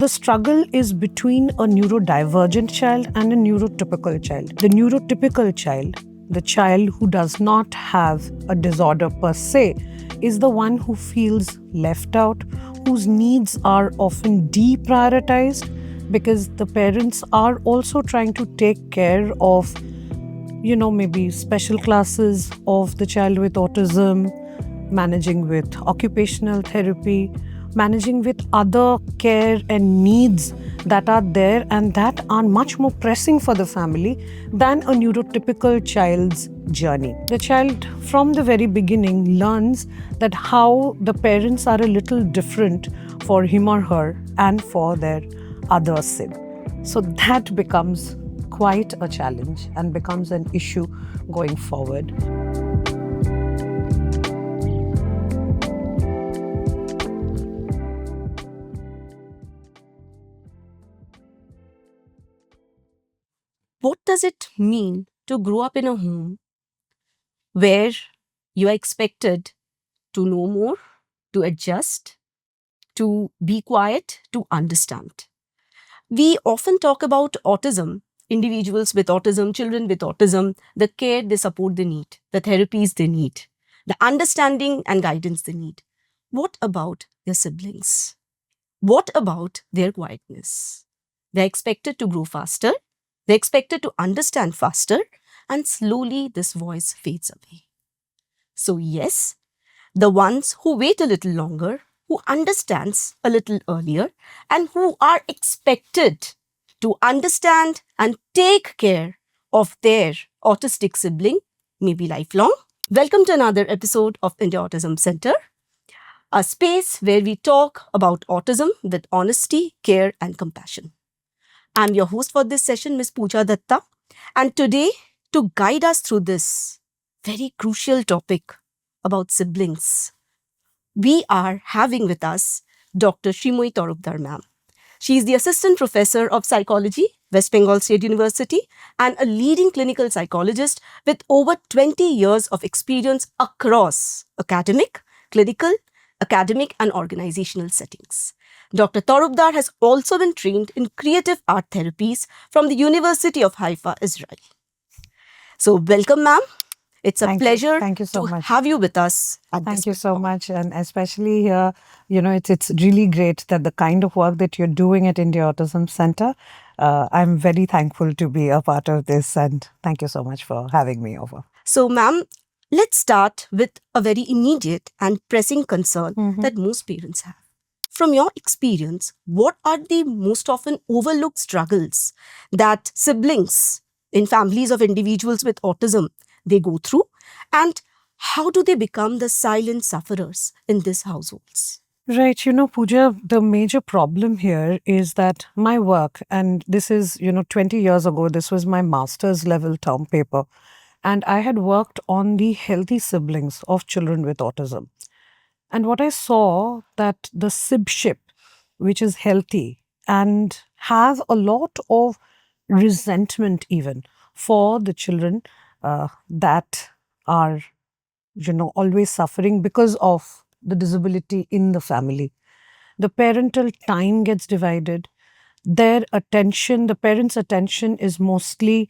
The struggle is between a neurodivergent child and a neurotypical child. The neurotypical child, the child who does not have a disorder per se, is the one who feels left out, whose needs are often deprioritized because the parents are also trying to take care of, maybe special classes of the child with autism, managing with occupational therapy, managing with other care and needs that are there and that are much more pressing for the family than a neurotypical child's journey. The child from the very beginning learns that how the parents are a little different for him or her and for their other sib. So that becomes quite a challenge and becomes an issue going forward. What does it mean to grow up in a home where you are expected to know more, to adjust, to be quiet, to understand? We often talk about autism, individuals with autism, children with autism, the care, the support they need, the therapies they need, the understanding and guidance they need. What about their siblings? What about their quietness? They're expected to grow faster, they're expected to understand faster, and slowly this voice fades away. So yes, the ones who wait a little longer, who understands a little earlier, and who are expected to understand and take care of their autistic sibling may be lifelong. Welcome to another episode of India Autism Center, a space where we talk about autism with honesty, care, and compassion. I'm your host for this session, Ms. Pooja Datta, and today, to guide us through this very crucial topic about siblings, we are having with us Dr. Srimoyee Torupdar ma'am. She is the Assistant Professor of Psychology, West Bengal State University, and a leading clinical psychologist with over 20 years of experience across academic, clinical, academic, and organizational settings. Dr. Torupdar has also been trained in creative art therapies from the University of Haifa, Israel. So, welcome, ma'am. It's a pleasure Thank you so to much. have you with us. Thank you so much. And especially here, it's really great that the kind of work that you're doing at India Autism Center, I'm very thankful to be a part of this. And thank you so much for having me over. So, ma'am, let's start with a very immediate and pressing concern that most parents have. From your experience, what are the most often overlooked struggles that siblings in families of individuals with autism they go through, and how do they become the silent sufferers in these households? Right. Pooja, the major problem here is that my work, and this is, 20 years ago, this was my master's level term paper, and I had worked on the healthy siblings of children with autism. And what I saw that the sibship, which is healthy and has a lot of resentment even for the children that are, always suffering because of the disability in the family. The parental time gets divided. Their attention, the parents' attention is mostly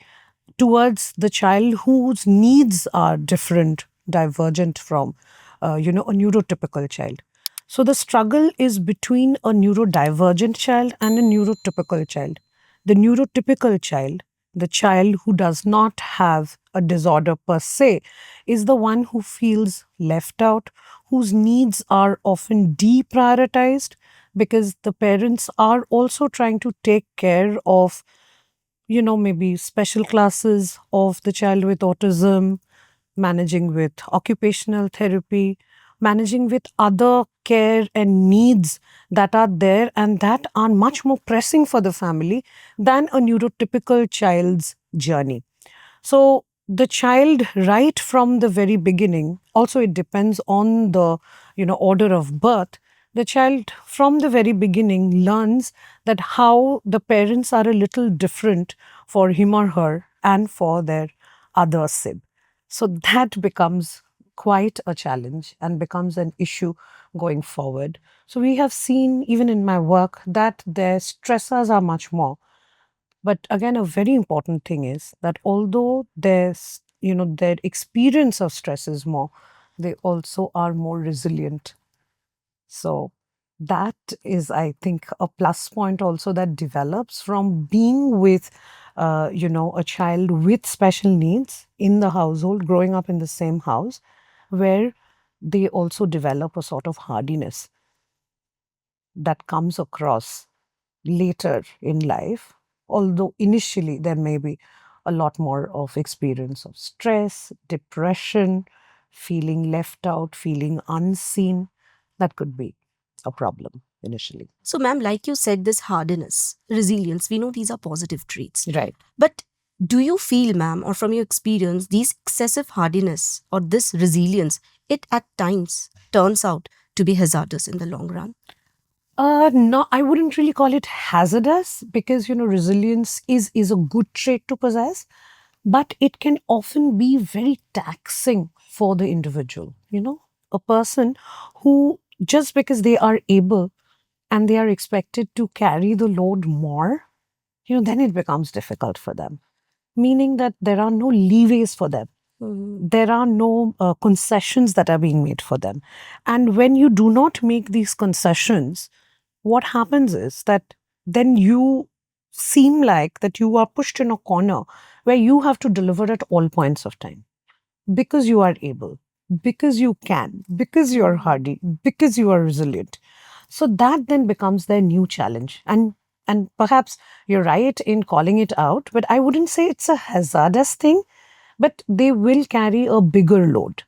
towards the child whose needs are different, divergent from, a neurotypical child. So the struggle is between a neurodivergent child and a neurotypical child. The neurotypical child, the child who does not have a disorder per se, is the one who feels left out, whose needs are often deprioritized because the parents are also trying to take care of, maybe special classes of the child with autism, managing with occupational therapy, managing with other care and needs that are there and that are much more pressing for the family than a neurotypical child's journey. So the child, right from the very beginning, also it depends on the, order of birth. The child from the very beginning learns that how the parents are a little different for him or her and for their other sib. So that becomes quite a challenge and becomes an issue going forward. So we have seen, even in my work, that their stressors are much more. But again, a very important thing is that although their experience of stress is more, they also are more resilient. So that is, I think, a plus point also that develops from being with, a child with special needs in the household, growing up in the same house, where they also develop a sort of hardiness that comes across later in life, although initially there may be a lot more of experience of stress, depression, feeling left out, feeling unseen. That could be a problem initially. So, ma'am, like you said, this hardiness, resilience, we know these are positive traits. Right. But do you feel, ma'am, or from your experience, these excessive hardiness or this resilience, it at times turns out to be hazardous in the long run? No, I wouldn't really call it hazardous because, resilience is a good trait to possess, but it can often be very taxing for the individual. A person who, just because they are able and they are expected to carry the load more, then it becomes difficult for them, meaning that there are no leeways for them. There are no concessions that are being made for them. And when you do not make these concessions, what happens is that then you seem like that you are pushed in a corner where you have to deliver at all points of time because you are able, because you can, because you are hardy, because you are resilient. So that then becomes their new challenge. And perhaps you're right in calling it out, but I wouldn't say it's a hazardous thing, but they will carry a bigger load.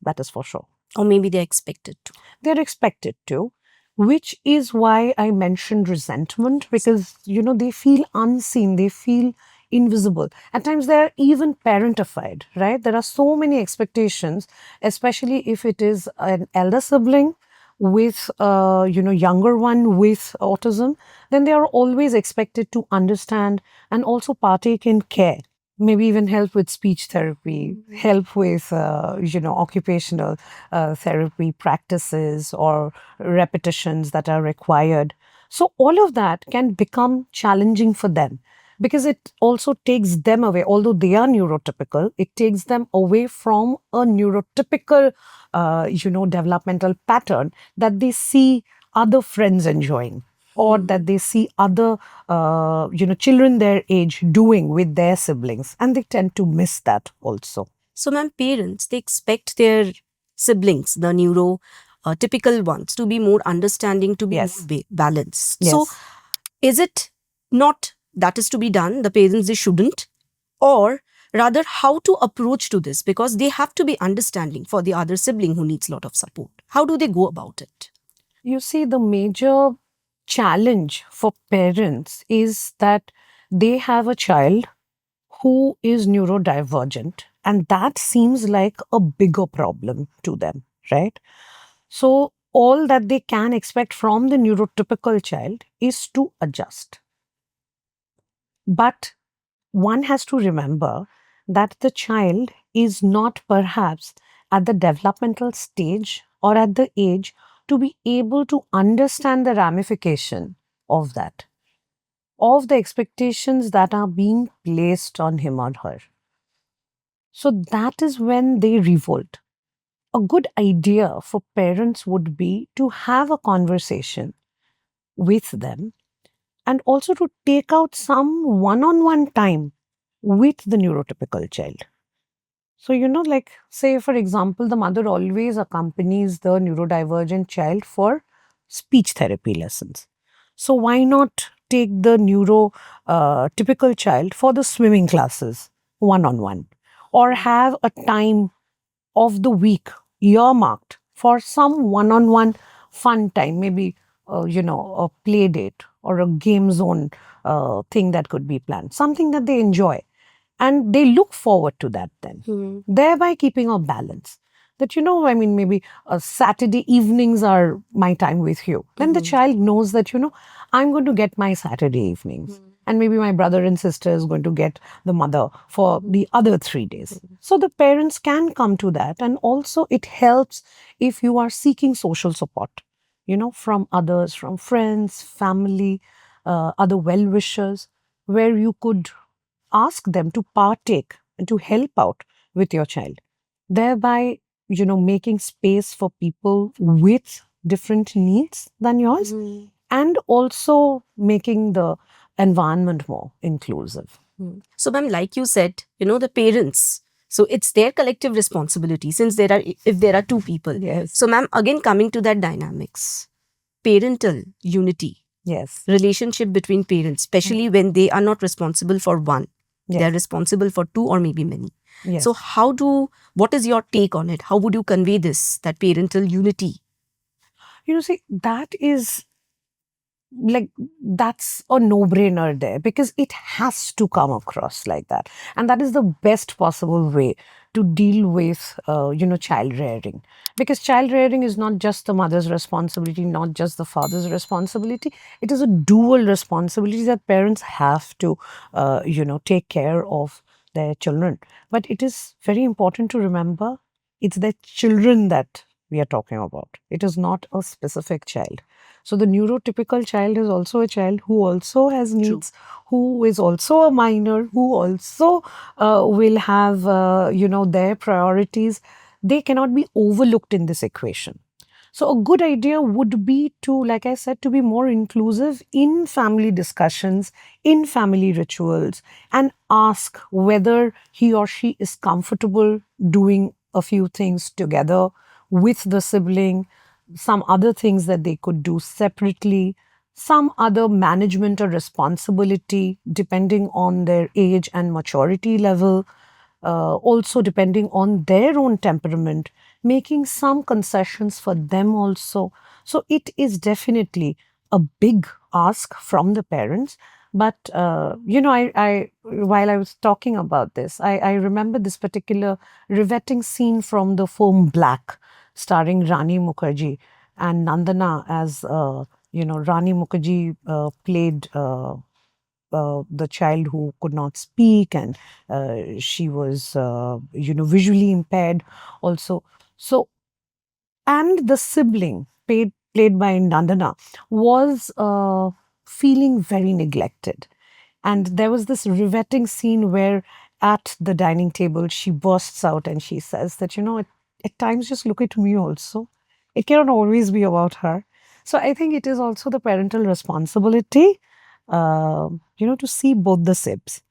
That is for sure. Or maybe they're expected to. They're expected to, which is why I mentioned resentment, because they feel unseen, they feel invisible. At times they're even parentified, right? There are so many expectations, especially if it is an elder sibling with younger one with autism. Then they are always expected to understand and also partake in care, maybe even help with speech therapy, help with occupational therapy practices or repetitions that are required. So all of that can become challenging for them because it also takes them away. Although they are neurotypical, it takes them away from a neurotypical developmental pattern that they see other friends enjoying, or that they see other children their age doing with their siblings, and they tend to miss that also. So, ma'am, parents, they expect their siblings, the typical ones, to be more understanding, to be Yes. more balanced. Yes. So, is it not that is to be done, the parents, they shouldn't? Or rather, how to approach to this? Because they have to be understanding for the other sibling who needs a lot of support. How do they go about it? You see, the major challenge for parents is that they have a child who is neurodivergent, and that seems like a bigger problem to them, right? So, all that they can expect from the neurotypical child is to adjust. But one has to remember that the child is not perhaps at the developmental stage or at the age to be able to understand the ramification of that, of the expectations that are being placed on him or her. So that is when they revolt. A good idea for parents would be to have a conversation with them and also to take out some one-on-one time with the neurotypical child. So, like, say, for example, the mother always accompanies the neurodivergent child for speech therapy lessons. So, why not take the typical child for the swimming classes one on one, or have a time of the week earmarked for some one on one fun time, maybe, a play date or a game zone thing that could be planned, something that they enjoy. And they look forward to that then, thereby keeping a balance. That, maybe Saturday evenings are my time with you. Then the child knows that, I'm going to get my Saturday evenings. and maybe my brother and sister is going to get the mother for the other 3 days. So the parents can come to that, and also it helps if you are seeking social support, from others, from friends, family, other well-wishers, where you could ask them to partake and to help out with your child, thereby, making space for people with different needs than yours, and also making the environment more inclusive. So, ma'am, like you said, the parents. So it's their collective responsibility since if there are two people. Yes. So, ma'am, again coming to that dynamics, parental unity, Yes. relationship between parents, especially when they are not responsible for one, Yes. they are responsible for two or maybe many. Yes. So what is your take on it? How would you convey this, that parental unity? See, that's a no-brainer there, because it has to come across like that, and that is the best possible way to deal with child rearing, because child rearing is not just the mother's responsibility, not just the father's responsibility. It is a dual responsibility that parents have to take care of their children. But it is very important to remember, it's their children that we are talking about. It is not a specific child. So the neurotypical child is also a child who also has needs, who is also a minor, who also will have, their priorities. They cannot be overlooked in this equation. So a good idea would be to, like I said, to be more inclusive in family discussions, in family rituals, and ask whether he or she is comfortable doing a few things together with the sibling, some other things that they could do separately, some other management or responsibility depending on their age and maturity level, also depending on their own temperament, making some concessions for them also. So it is definitely a big ask from the parents. But, I while I was talking about this, I remember this particular riveting scene from the film Black, starring Rani Mukherjee and Nandana as, Rani Mukherjee played the child who could not speak, and she was, visually impaired also. So, and the sibling played by Nandana was feeling very neglected. And there was this riveting scene where at the dining table, she bursts out and she says that, at times just look at me also. It cannot always be about her. So I think it is also the parental responsibility, to see both the sibs.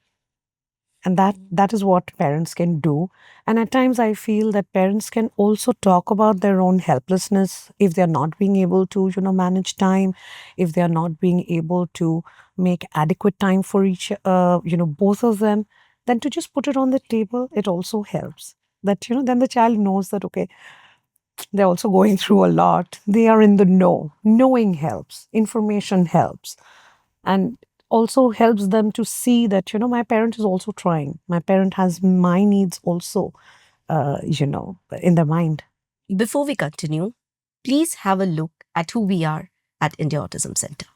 And that is what parents can do. And at times I feel that parents can also talk about their own helplessness if they're not being able to, manage time, if they're not being able to make adequate time for each, both of them, then to just put it on the table, it also helps. That, then the child knows that, okay, they're also going through a lot. They are in the know. Knowing helps. Information helps. And also helps them to see that, my parent is also trying. My parent has my needs also, in their mind. Before we continue, please have a look at who we are at India Autism Center.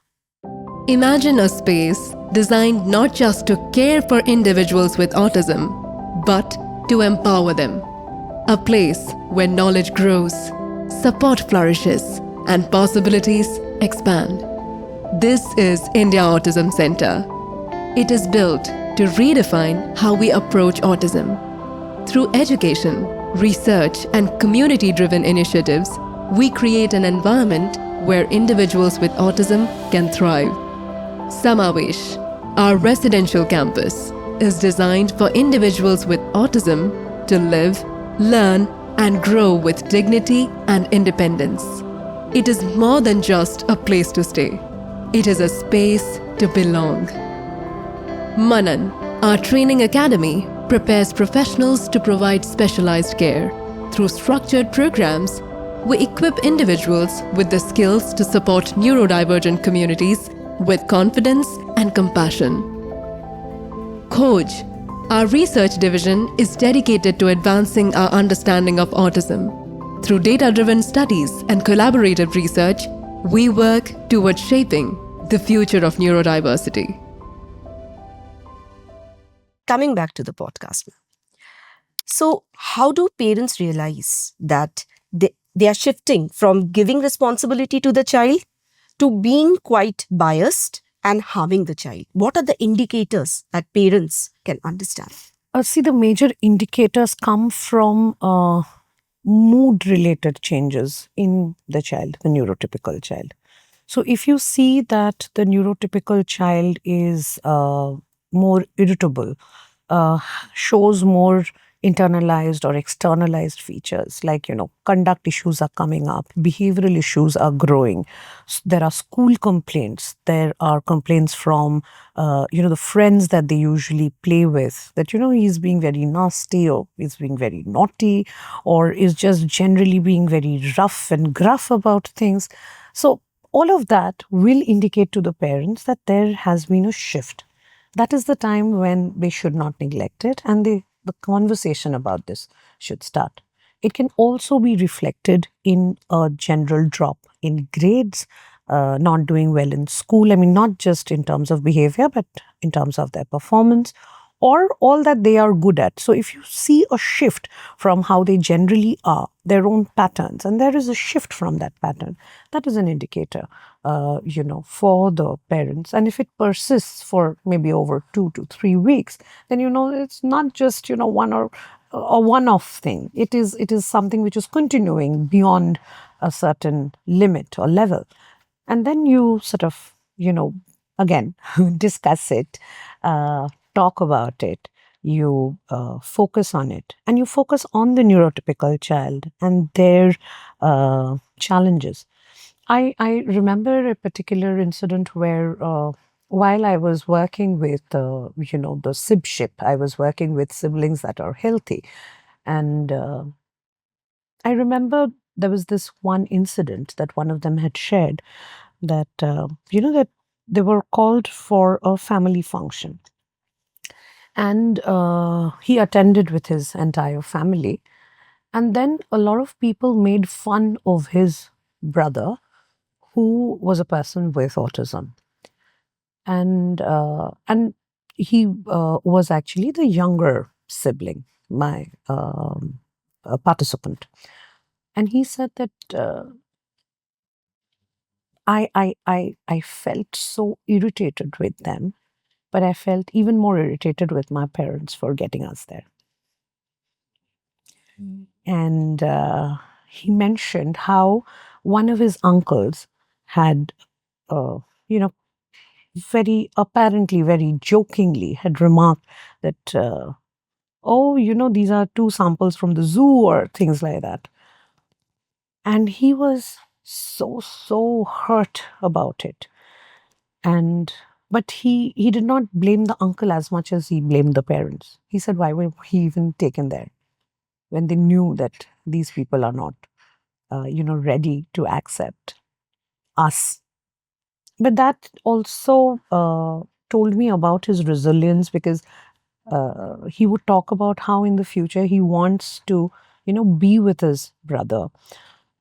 Imagine a space designed not just to care for individuals with autism, but to empower them. A place where knowledge grows, support flourishes, and possibilities expand. This is India Autism Center. It is built to redefine how we approach autism. Through education, research, and community-driven initiatives, we create an environment where individuals with autism can thrive. Samavesh, our residential campus, is designed for individuals with autism to live, learn, and grow with dignity and independence. It is more than just a place to stay. It is a space to belong. Manan, our training academy, prepares professionals to provide specialized care. Through structured programs, we equip individuals with the skills to support neurodivergent communities with confidence and compassion. Khoj, our research division, is dedicated to advancing our understanding of autism. Through data-driven studies and collaborative research, we work towards shaping the future of neurodiversity. coming back to the podcast. So, how do parents realize that they are shifting from giving responsibility to the child to being quite biased and harming the child? What are the indicators that parents can understand? See, the major indicators come from mood related changes in the child, the neurotypical child. So, if you see that the neurotypical child is more irritable, uh, shows more internalized or externalized features, like, conduct issues are coming up, behavioral issues are growing. There are school complaints, there are complaints from the friends that they usually play with, that he's being very nasty, or he's being very naughty, or is just generally being very rough and gruff about things. So all of that will indicate to the parents that there has been a shift. That is the time when they should not neglect it, and the conversation about this should start. It can also be reflected in a general drop in grades, not doing well in school. I mean, not just in terms of behavior, but in terms of their performance, or all that they are good at. So if you see a shift from how they generally are, their own patterns, and there is a shift from that pattern, that is an indicator, for the parents. And if it persists for maybe over 2 to 3 weeks, then it's not just one or a one-off thing. It is something which is continuing beyond a certain limit or level. And then you sort of, again, discuss it, talk about it, you focus on it, and you focus on the neurotypical child and their challenges. I remember a particular incident where while I was working with, the sibship, I was working with siblings that are healthy. And I remember there was this one incident that one of them had shared, that, that they were called for a family function. And he attended with his entire family. And then a lot of people made fun of his brother, who was a person with autism. And he was actually the younger sibling, my participant. And he said that I felt so irritated with them, but I felt even more irritated with my parents for getting us there. And he mentioned how one of his uncles had, you know, apparently very jokingly had remarked that, oh, these are two samples from the zoo or things like that. And he was so hurt about it. But he did not blame the uncle as much as he blamed the parents. He said, why were he even taken there when they knew that these people are not, ready to accept us? But that also told me about his resilience, because he would talk about how in the future he wants to, be with his brother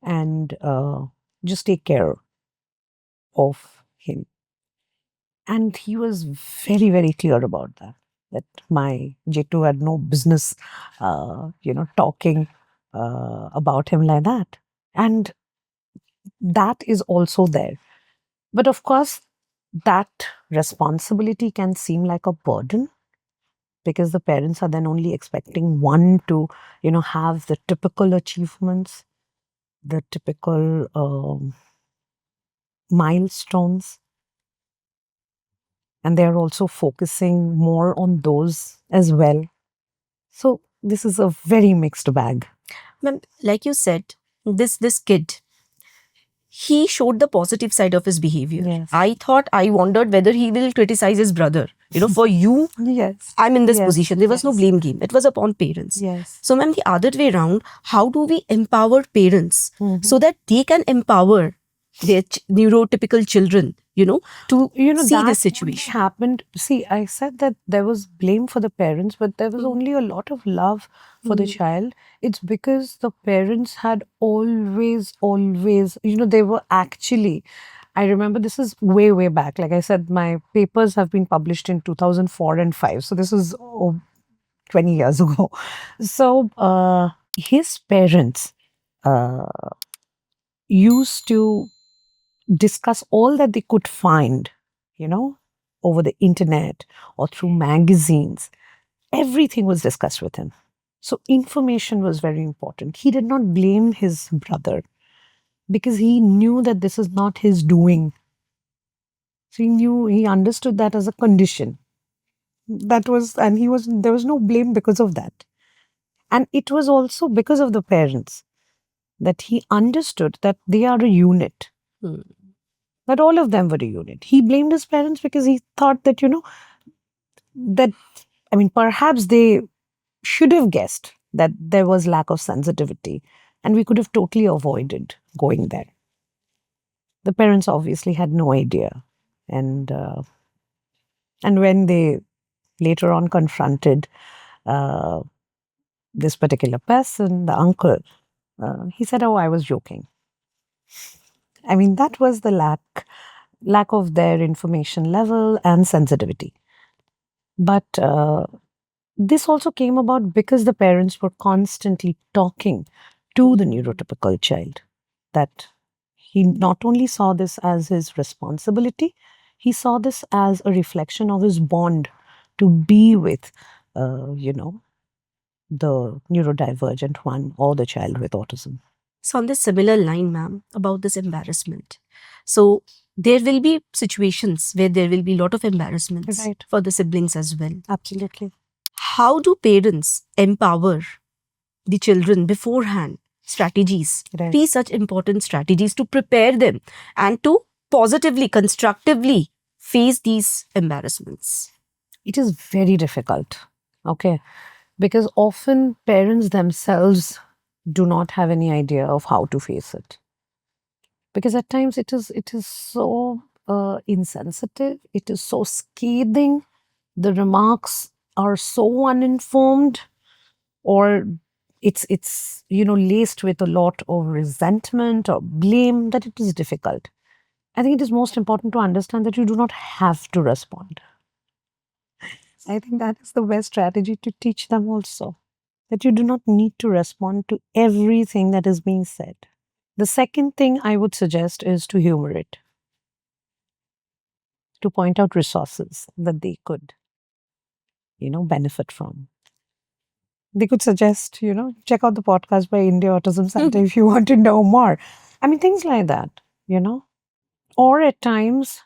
and just take care of him. And he was very, very clear about that my J2 had no business, talking about him like that. And that is also there. But of course, that responsibility can seem like a burden, because the parents are then only expecting one to, have the typical achievements, the typical milestones. And they're also focusing more on those as well. So this is a very mixed bag. Ma'am, like you said, this kid, he showed the positive side of his behavior. Yes. I wondered whether he will criticize his brother. For you, Yes. I'm in this Yes. position. There was no Yes. blame game. It was upon parents. Yes. So, ma'am, the other way around, how do we empower parents so that they can empower their neurotypical children, to see that this situation? happened. See, I said that there was blame for the parents, but there was only a lot of love for the child. It's because the parents had always, they were actually I remember this is way, way back. Like I said, my papers have been published in 2004 and 5. So this is 20 years ago. So his parents uh, used to discuss all that they could find, you know, over the internet or through magazines. Everything was discussed with him. So information was very important. He did not blame his brother because he knew that this is not his doing. So he understood that as a condition. There was no blame because of that. And it was also because of the parents that he understood that they are a unit, Hmm. that all of them were a unit. He blamed his parents because he thought that, that, perhaps they should have guessed that there was lack of sensitivity and we could have totally avoided going there. The parents obviously had no idea. And when they later on confronted uh, this particular person, the uncle, he said, "Oh, I was joking." That was the lack of their information level and sensitivity. But this also came about because the parents were constantly talking to the neurotypical child, that he not only saw this as his responsibility, he saw this as a reflection of his bond to be with, the neurodivergent one or the child with autism. So, on this similar line, ma'am, about this embarrassment. So, there will be situations where there will be a lot of embarrassments Right. for the siblings as well. Absolutely. How do parents empower the children beforehand? Strategies, Right. 3 such important strategies to prepare them and to positively, constructively face these embarrassments. It is very difficult, okay, because often parents themselves do not have any idea of how to face it, because at times it is so insensitive, it is so scathing, the remarks are so uninformed, or it's laced with a lot of resentment or blame, that it is difficult. I think it is most important to understand that you do not have to respond. I think that is the best strategy to teach them also, that you do not need to respond to everything that is being said. The second thing I would suggest is to humor it, to point out resources that they could, benefit from. They could suggest, check out the podcast by India Autism Center if you want to know more. Things like that, Or at times,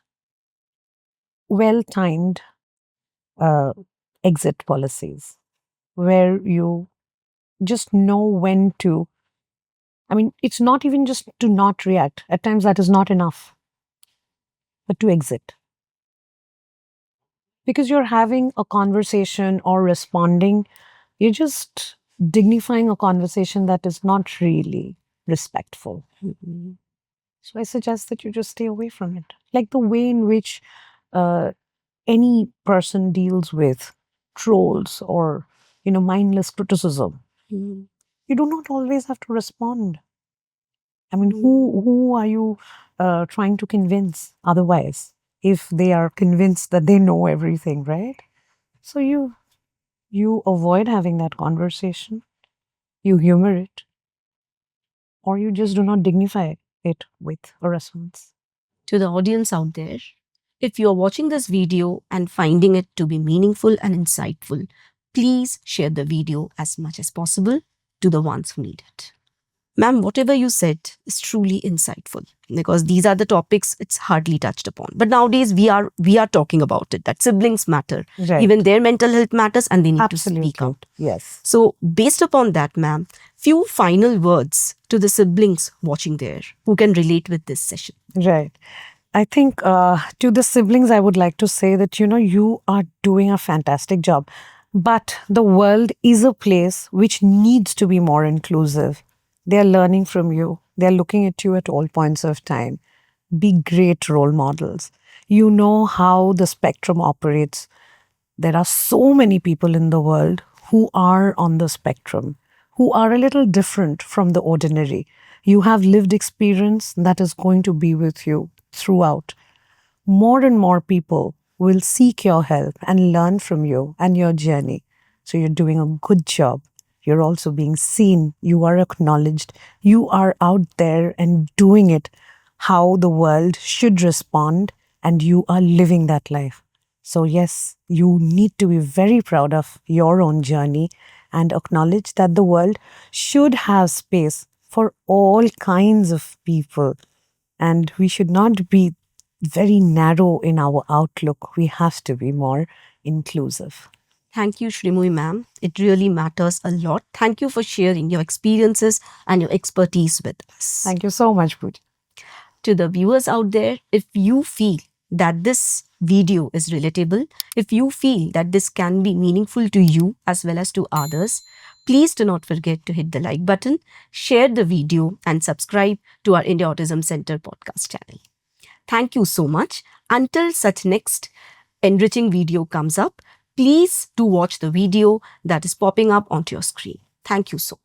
well timed uh, exit policies where you just know when to. It's not even just to not react. At times, that is not enough, but to exit. Because you're having a conversation or responding, you're just dignifying a conversation that is not really respectful. Mhm. So I suggest that you just stay away from it. Like the way in which uh, any person deals with trolls or, mindless criticism. Mhm. You do not always have to respond. Who are you trying to convince otherwise, if they are convinced that they know everything, right? So you avoid having that conversation, you humor it, or you just do not dignify it with a response. To the audience out there, if you are watching this video and finding it to be meaningful and insightful, please share the video as much as possible to the ones who need it. Ma'am, whatever you said is truly insightful, because these are the topics it's hardly touched upon. But nowadays we are talking about it, that siblings matter. Right. Even their mental health matters and they need to speak Absolutely. out. Yes. So based upon that, ma'am, few final words to the siblings watching there who can relate with this session. Right. I think to the siblings, I would like to say that, you are doing a fantastic job. But the world is a place which needs to be more inclusive. They are learning from you. They are looking at you at all points of time. Be great role models. You know how the spectrum operates. There are so many people in the world who are on the spectrum, who are a little different from the ordinary. You have lived experience that is going to be with you throughout, more and more people will seek your help and learn from you and your journey. So you're doing a good job. You're also being seen. You are acknowledged. You are out there and doing it how the world should respond, and you are living that life. So, yes, you need to be very proud of your own journey and acknowledge that the world should have space for all kinds of people. And we should not be very narrow in our outlook. We have to be more inclusive. Thank you, Shrimui ma'am. It really matters a lot. Thank you for sharing your experiences and your expertise with us. Thank you so much, Pooja. To the viewers out there, if you feel that this video is relatable, if you feel that this can be meaningful to you as well as to others, please do not forget to hit the like button, share the video, and subscribe to our India Autism Center podcast channel. Thank you so much. Until such next enriching video comes up, please do watch the video that is popping up onto your screen. Thank you so much.